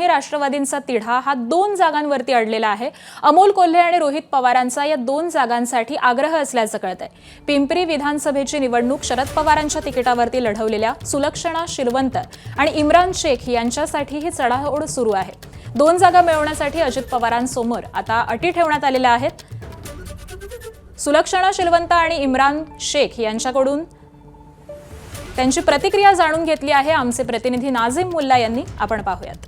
राष्ट्रवादींचा तिढा हा 2 जागांवरती अडलेला आहे। अमोल कोल्हे आणि रोहित पवारांचा या 2 जागांसाठी आग्रह असल्याचं कळतंय। पिंपरी विधानसभेची निवडणूक शरद पवारांच्या तिकिटावरती लढवलेल्या सुलक्षणा शिलवंत आणि इम्रान शेख यांच्यासाठी ही चढाओढ सुरू आहे। 2 जागा मिळवण्यासाठी अजित पवारांसमोर आता अटी ठेवण्यात आलेल्या आहेत। सुलक्षणा शिलवंत आणि इम्रान शेख यांच्याकडून त्यांची प्रतिक्रिया जाणून घेतली आहे आमचे प्रतिनिधी नाझिम मुल्ला यांनी। आपण पाहूयात।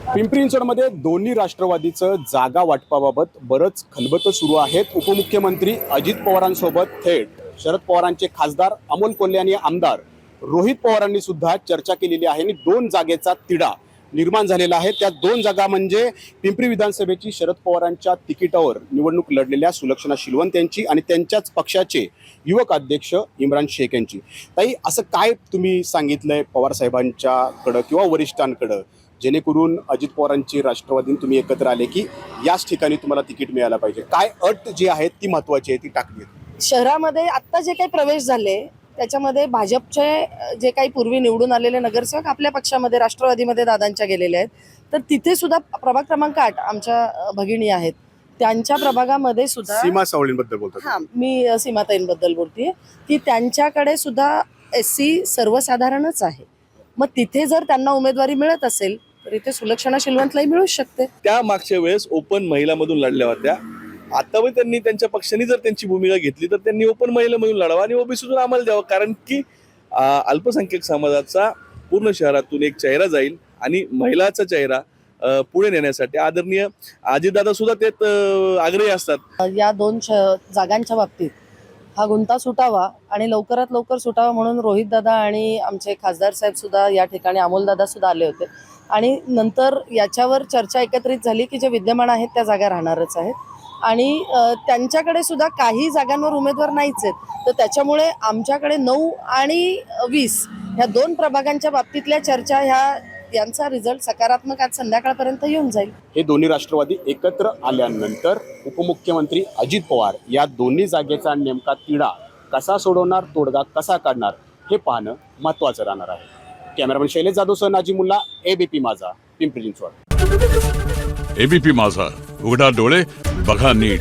पिंपरी चिंचवडमध्ये दोन्ही राष्ट्रवादीचं जागा वाटपाबाबत बरंच खलबतं सुरू आहेत। उपमुख्यमंत्री अजित पवारांसोबत थेट शरद पवारांचे खासदार अमोल कोल्हे आणि आमदार रोहित पवारांनी सुद्धा चर्चा केलेली आहे आणि 2 जागेचा तिढा निर्माण झालेला आहे। त्या 2 जागा म्हणजे पिंपरी विधानसभेची शरद पवारांच्या तिकिटावर निवडणूक लढलेल्या सुलक्षणा शिलवंत यांची आणि त्यांच्याच पक्षाचे युवक अध्यक्ष इम्रान शेख यांची। ताई, असं काय तुम्ही सांगितलंय पवार साहेबांच्याकडं किंवा वरिष्ठांकडं जेणेकरून अजित पवारांची राष्ट्रवादी तुम्ही एकत्र आले की याच ठिकाणी तुम्हाला तिकीट मिळायला पाहिजे? काय अट जी आहे ती महत्वाची आहे ती टाकली? शहरामध्ये आता जे काही प्रवेश झाले त्याच्यामध्ये भाजपचे जे काही पूर्वी निवडून आलेले नगरसेवक आपल्या पक्षामध्ये राष्ट्रवादीमध्ये दादांच्या गेलेले आहेत, तर तिथे सुद्धा प्रभाग क्रमांक 8 आमच्या भगिनी आहेत, त्यांच्या प्रभागामध्ये सुद्धा सीमा सावळींबद्दल बोलतात। हां, मी सीमाताईंबद्दल बोलतेय की त्यांच्याकडे सुद्धा SC सर्वसाधारणच आहे। मग तिथे जर त्यांना उमेदवारी मिळत असेल तर इथे सुलक्षणा शिलवंतलाही मिळू शकते। त्या मागच्या वेळेस ओपन महिलामधून लढल्या होत्या। आता पण त्यांनी त्यांच्या पक्षाने जर त्यांची भूमिका घेतली तर त्यांनी ओपन महिलामधून लढावा आणि ओबीसीतून आम्हाला द्यावं, कारण की अल्पसंख्याक समाजाचा पूर्ण शहरातून एक चेहरा जाईल आणि महिलाचा चेहरा पुढे नेण्यासाठी आदरणीय अजितदादा सुद्धा त्यात आग्रही असतात। या 2 जागांच्या बाबतीत हा गुंता सुटावा आणि लवकरात लवकर सुटावा म्हणून रोहित दादा आणि आमचे खासदार साहेब सुद्धा या ठिकाणी, अमोल दादा सुद्धा आले होते आणि नंतर याच्यावर चर्चा एकत्रित झाली की जे विद्यमान आहेत त्या जागा राहणारच आहेत आणि त्यांच्याकडे सुद्धा काही जागांवर उमेदवार नाहीच आहेत, तर त्याच्यामुळे आमच्याकडे 9 आणि 20 ह्या 2 प्रभागांच्या बाबतीतल्या चर्चा यांचा रिझल्ट सकारात्मक आज संध्याकाळपर्यंत येऊन जाईल। हे दोन्ही राष्ट्रवादी एकत्र आल्यानंतर उपमुख्यमंत्री अजित पवार या दोन्ही जागेचा नेमका तिढा कसा सोडवणार, तोडगा कसा काढणार हे पाहणं महत्त्वाचं राहणार आहे। कॅमेरामन शैलेश जाधवसह नाझिम मुल्ला, ABP माझा, पिंपरी चिंचवड। ABP माझा, उघडा डोळे बघा नीट।